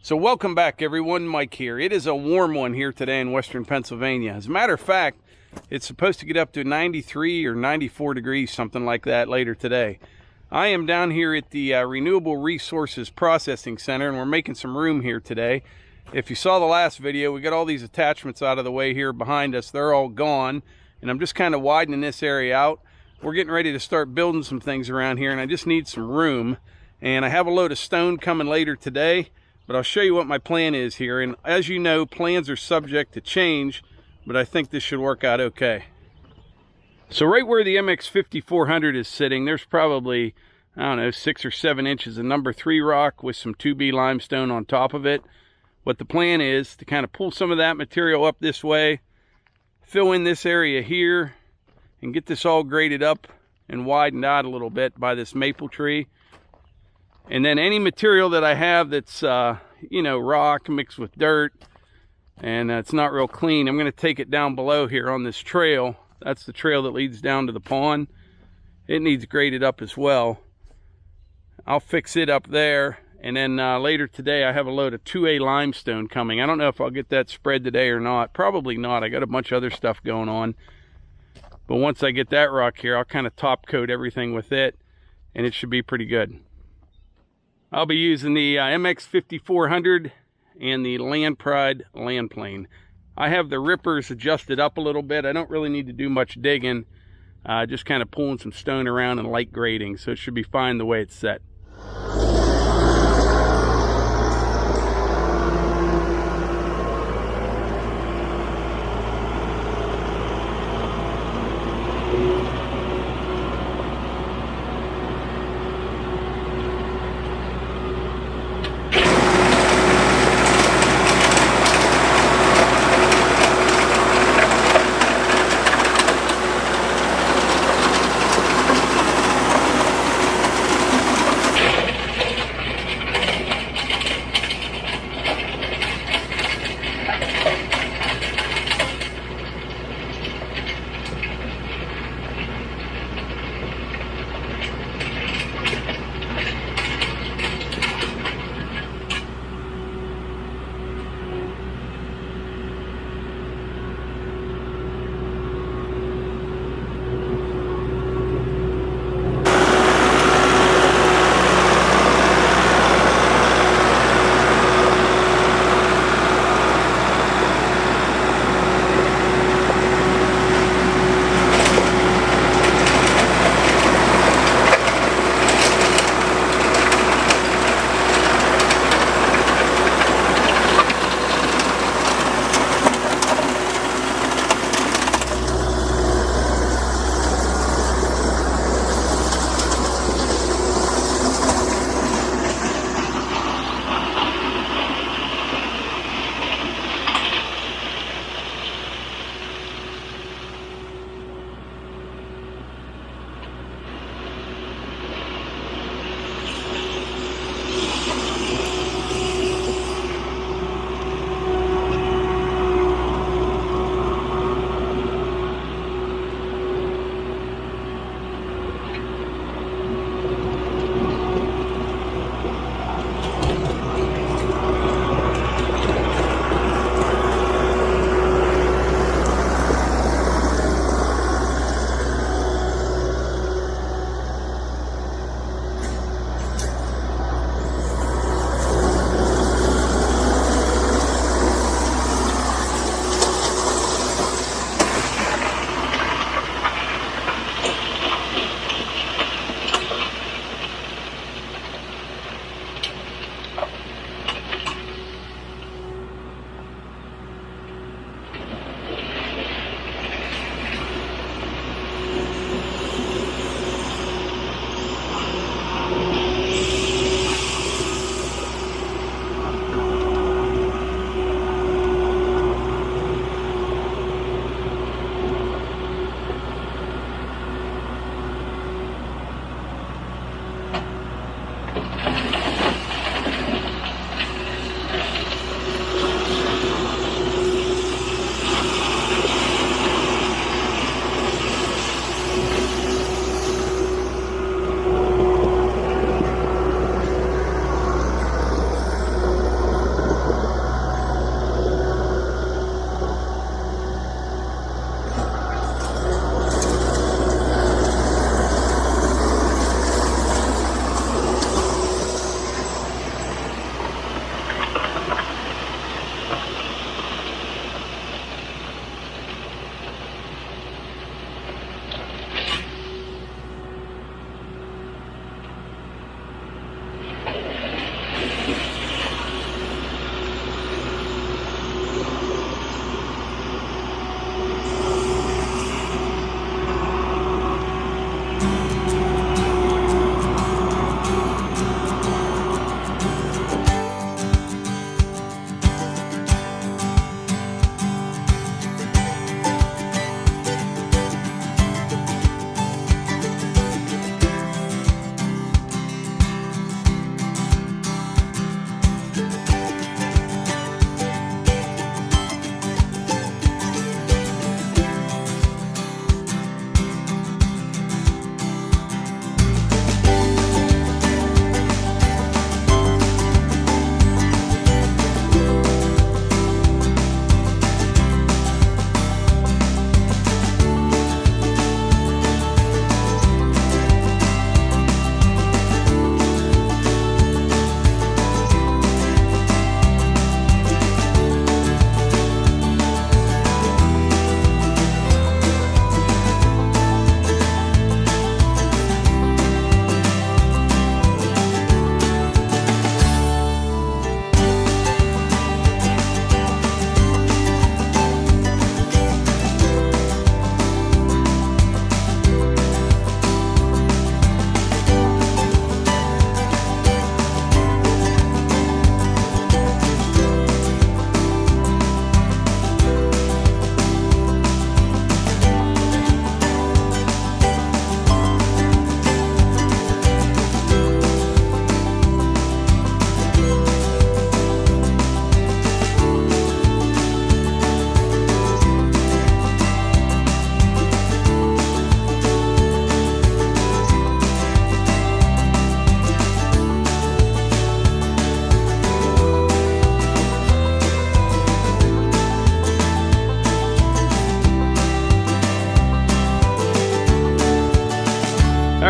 So welcome back everyone, Mike here. It is a warm one here today in western Pennsylvania. As a matter of fact, it's supposed to get up to 93 or 94 degrees, something like that later today. I am down here at the Renewable Resources Processing Center, and we're making some room here today. If you saw the last video, we got all these attachments out of the way here behind us. They're all gone, and I'm just kind of widening this area out. We're getting ready to start building some things around here, and I just need some room. And I have a load of stone coming later today, but I'll show you what my plan is here. And as you know, plans are subject to change, but I think this should work out okay. So right where the MX 5400 is sitting, there's probably, I don't know, 6 or 7 inches of number 3 rock with some 2B limestone on top of it. What the plan is to kind of pull some of that material up this way, fill in this area here, and get this all graded up and widened out a little bit by this maple tree. And then any material that I have that's, you know, rock mixed with dirt and it's not real clean, I'm going to take it down below here on this trail. That's the trail that leads down to the pond. It needs graded up as well. I'll fix it up there. And then later today, I have a load of 2A limestone coming. I don't know if I'll get that spread today or not. Probably not. I got a bunch of other stuff going on. But once I get that rock here, I'll kind of top coat everything with it, and it should be pretty good. I'll be using the MX 5400 and the Land Pride land plane. I have the rippers adjusted up a little bit. I don't really need to do much digging, just kind of pulling some stone around and light grading, so it should be fine the way it's set.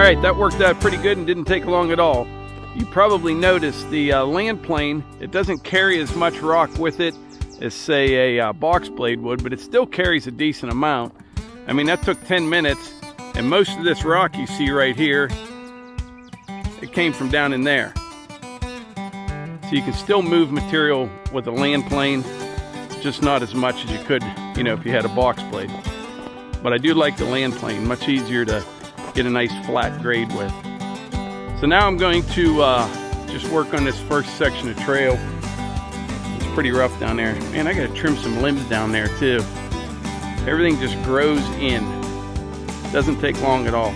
right, that worked out pretty good and didn't take long at all. You probably noticed the land plane, it doesn't carry as much rock with it as say a box blade would, but it still carries a decent amount. I mean, that took 10 minutes, and most of this rock you see right here, it came from down in there. So you can still move material with a land plane, just not as much as you could, you know, if you had a box blade. But I do like the land plane, much easier to get a nice flat grade with. So now I'm going to just work on this first section of trail. It's pretty rough down there. Man, I gotta trim some limbs down there too. Everything just grows in. Doesn't take long at all.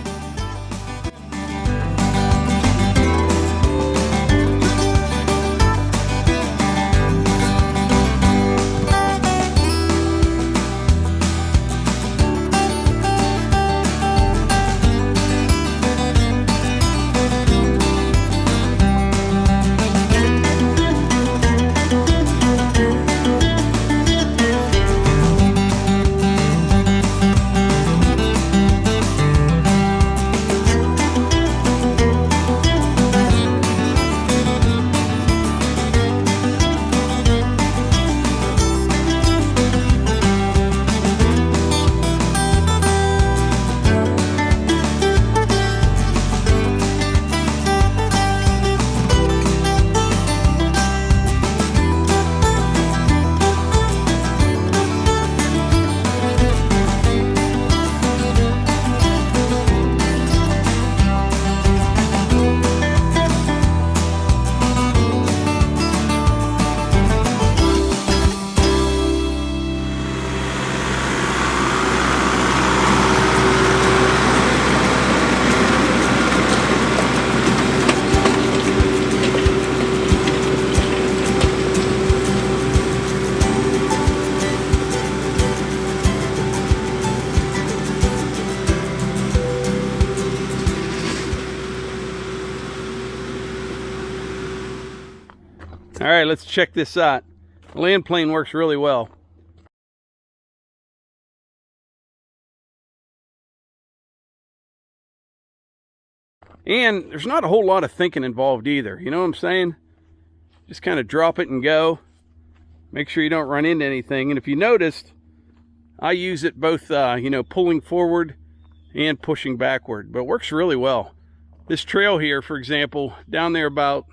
All right, let's check this out. The land plane works really well. And there's not a whole lot of thinking involved either. You know what I'm saying? Just kind of drop it and go. Make sure you don't run into anything. And if you noticed, I use it both, you know, pulling forward and pushing backward. But it works really well. This trail here, for example, down there about,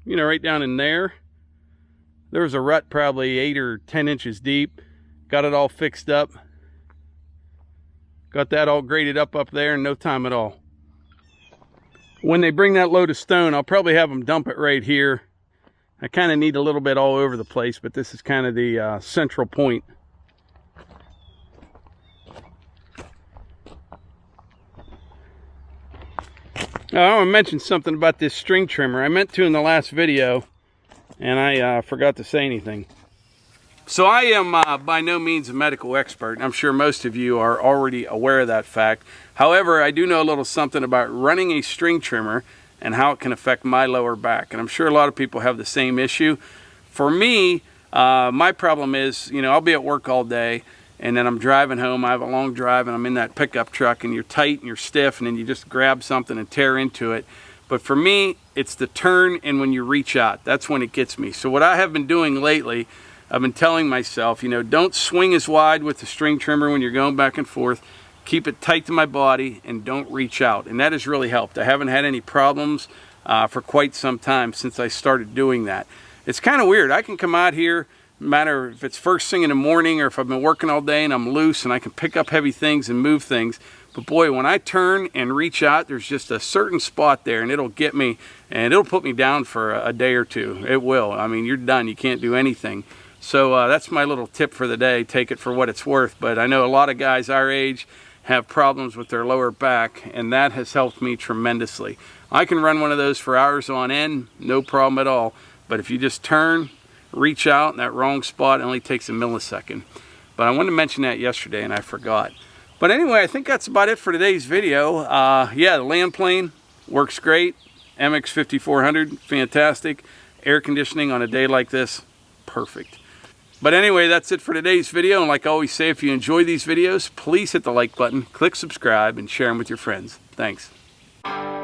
you know, right down in there, there was a rut probably 8 or 10 inches deep. Got it all fixed up. Got that all graded up there in no time at all. When they bring that load of stone, I'll probably have them dump it right here. I kind of need a little bit all over the place, but this is kind of the central point. I want to mention something about this string trimmer. I meant to in the last video, and I forgot to say anything. So I am by no means a medical expert, and I'm sure most of you are already aware of that fact. However, I do know a little something about running a string trimmer and how it can affect my lower back. And I'm sure a lot of people have the same issue. For me, my problem is, you know, I'll be at work all day, and then I'm driving home. I have a long drive, and I'm in that pickup truck, and you're tight and you're stiff, and then you just grab something and tear into it. But for me, it's the turn and when you reach out. That's when it gets me. So what I have been doing lately, I've been telling myself, you know, don't swing as wide with the string trimmer when you're going back and forth. Keep it tight to my body and don't reach out. And that has really helped. I haven't had any problems for quite some time since I started doing that. It's kind of weird. I can come out here, no matter if it's first thing in the morning or if I've been working all day and I'm loose and I can pick up heavy things and move things. But boy, when I turn and reach out, there's just a certain spot there and it'll get me and it'll put me down for a day or two. It will. I mean, you're done. You can't do anything. So that's my little tip for the day. Take it for what it's worth. But I know a lot of guys our age have problems with their lower back, and that has helped me tremendously. I can run one of those for hours on end, no problem at all. But if you just turn, reach out in that wrong spot, it only takes a millisecond. But I wanted to mention that yesterday and I forgot. But anyway, I think that's about it for today's video. Yeah, the land plane works great. MX 5400, fantastic. Air conditioning on a day like this, perfect. But anyway, that's it for today's video. And like I always say, if you enjoy these videos, please hit the like button, click subscribe, and share them with your friends. Thanks. you.